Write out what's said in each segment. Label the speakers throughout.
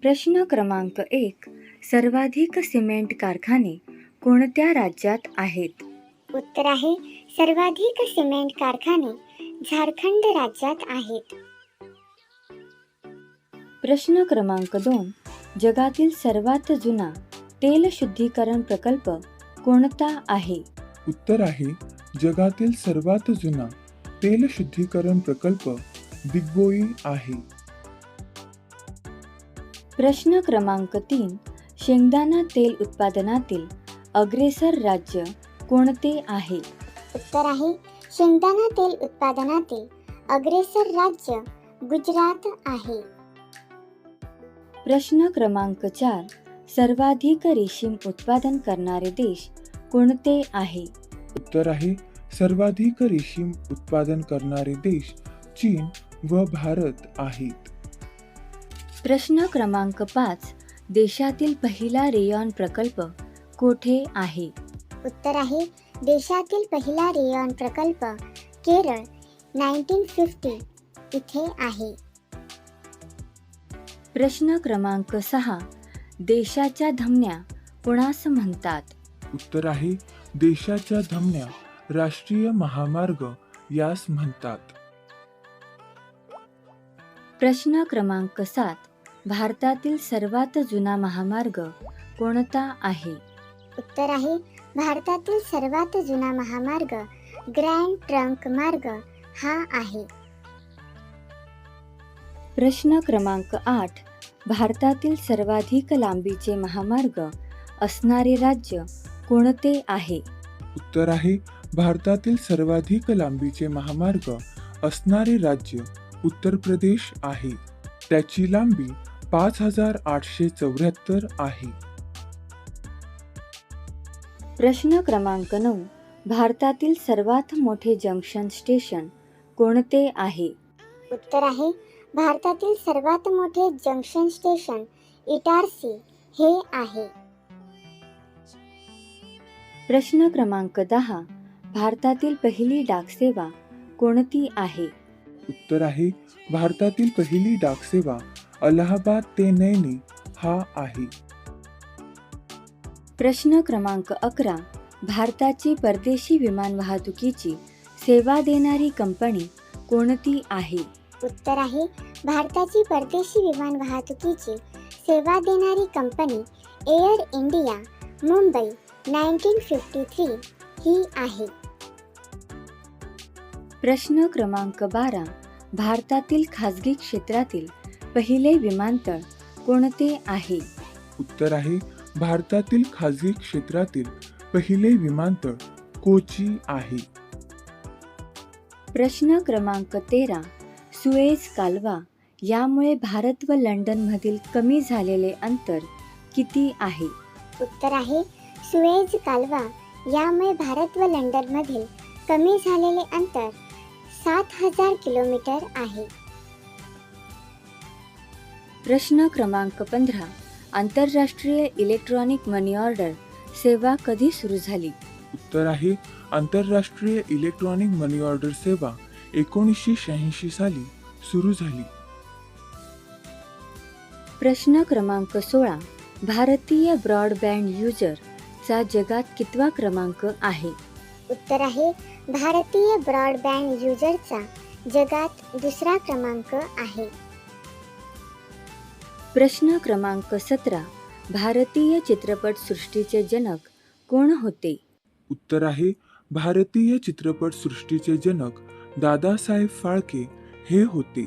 Speaker 1: प्रश्न क्रमांक 1. सर्वाधिक सिमेंट कारखाने कोणत्या राज्यात आहेत?
Speaker 2: उत्तर आहे सर्वाधिक सिमेंट कारखाने झारखंड राज्यात आहेत.
Speaker 1: प्रश्न क्रमांक 2. जगातील सर्वात जुना तेल शुद्धीकरण प्रकल्प कोणता आहे?
Speaker 3: उत्तर आहे जगातील सर्वात जुना तेल शुद्धीकरण प्रकल्प दिग्बोई आहे.
Speaker 1: प्रश्न क्रमांक 3. शेंगदाणा तेल उत्पादनातील अग्रेसर राज्य कोणते आहे?
Speaker 2: उत्तर आहे शेंगदाणा तेल उत्पादनातील अग्रेसर राज्य गुजरात आहे.
Speaker 1: प्रश्न क्रमांक 4. सर्वाधिक रेशीम उत्पादन करणारे देश कोणते आहे?
Speaker 3: उत्तर आहे सर्वाधिक रेशीम उत्पादन करणारे देश चीन व भारत आहेत.
Speaker 1: प्रश्न क्रमांक 5. देशातील पहिला रेयॉन प्रकल्प कोठे आहे?
Speaker 2: उत्तर आहे देशातील पहिला रेयॉन प्रकल्प केरळ 1950 इथे आहे.
Speaker 1: प्रश्न क्रमांक 6. देशाच्या धमन्या कोणास म्हणतात?
Speaker 3: उत्तर आहे देशाच्या धमन्या राष्ट्रीय महामार्ग यास म्हणतात.
Speaker 1: प्रश्न क्रमांक 7. भारतातील सर्वात जुना महामार्ग कोणता आहे?
Speaker 2: उत्तर आहे भारतातील सर्वात जुना महामार्ग ग्रँड ट्रंक मार्ग हा आहे.
Speaker 1: प्रश्न क्रमांक 8. भारतातील सर्वाधिक लांबीचे महामार्ग असणारे राज्य कोणते आहे?
Speaker 3: उत्तर आहे भारतातील सर्वाधिक लांबीचे महामार्ग असणारे राज्य उत्तर प्रदेश आहे. त्याची लांबी 5874 आहे.
Speaker 1: प्रश्न क्रमांक 9. भारतातील सर्वात मोठे जंक्शन स्टेशन कोणते आहे?
Speaker 2: उत्तर आहे भारतातील सर्वात मोठे जंक्शन स्टेशन इटारसी हे आहे.
Speaker 1: प्रश्न क्रमांक 10. भारतातील पहिली डाकसेवा कोणती आहे?
Speaker 3: उत्तर आहे भारतातील पहिली डाकसेवा अलाहाबाद ते नैनी हा आहे.
Speaker 1: प्रश्न क्रमांक 11. भारताची परदेशी विमान वाहतुकीची सेवा देणारी कंपनी कोणती आहे?
Speaker 2: उत्तर आहे भारताची परदेशी विमान वाहतुकीची सेवा देणारी कंपनी एअर इंडिया मुंबई 1953 ही आहे.
Speaker 1: प्रश्न क्रमांक 12. भारतातील खाजगी क्षेत्रातील पहिले विमानतळ कोणते आहे?
Speaker 3: उत्तर आहे भारतातील खाजगी क्षेत्रातील पहिले विमानतळ कोची आहे.
Speaker 1: प्रश्न क्रमांक 13. सुएझ कालवा यामुळे भारत व लंडनमधील कमी झालेले अंतर किती आहे?
Speaker 2: उत्तर आहे सुएझ कालवा यामुळे भारत व लंडनमधील कमी झालेले अंतर 7000 किलोमीटर आहे.
Speaker 1: प्रश्न क्रमांक 15. आंतरराष्ट्रीय इलेक्ट्रॉनिक मनी ऑर्डर सेवा कधी सुरू झाली?
Speaker 3: उत्तर आहे आंतरराष्ट्रीय इलेक्ट्रॉनिक मनी ऑर्डर सेवा 1986 साली सुरू झाली.
Speaker 1: प्रश्न क्रमांक 16. भारतीय ब्रॉडबँड युजर चा जगात कितवा क्रमांक आहे?
Speaker 2: उत्तर आहे भारतीय ब्रॉडबँड युजरचा जगात दुसरा क्रमांक आहे.
Speaker 1: प्रश्न क्रमांक 17. भारतीय चित्रपट सृष्टीचे जनक कोण होते?
Speaker 3: उत्तर आहे भारतीय चित्रपट सृष्टीचे जनक दादासाहेब फाळके हे होते.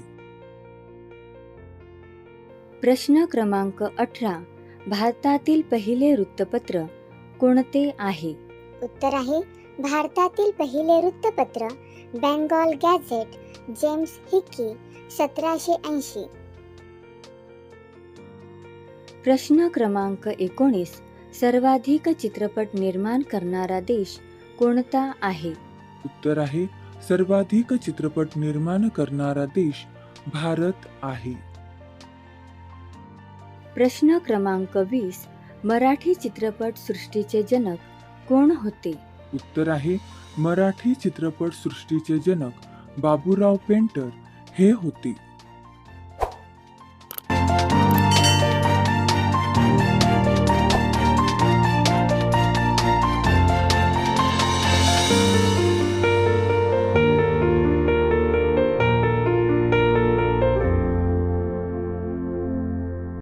Speaker 1: प्रश्न क्रमांक 18. भारतातील पहिले वृत्तपत्र कोणते आहे?
Speaker 2: उत्तर आहे भारतातील पहिले वृत्तपत्र बेंगॉल गॅझेट जेम्स हिकी 1780.
Speaker 1: प्रश्न क्रमांक 19. सर्वाधिक चित्रपट निर्माण करणारा देश कोणता आहे?
Speaker 3: उत्तर आहे सर्वाधिक चित्रपट निर्माण करणारा देश भारत आहे.
Speaker 1: प्रश्न क्रमांक 20. मराठी चित्रपट सृष्टीचे जनक कोण होते?
Speaker 3: उत्तर आहे मराठी चित्रपट सृष्टीचे जनक बाबूराव पेंटर हे होते.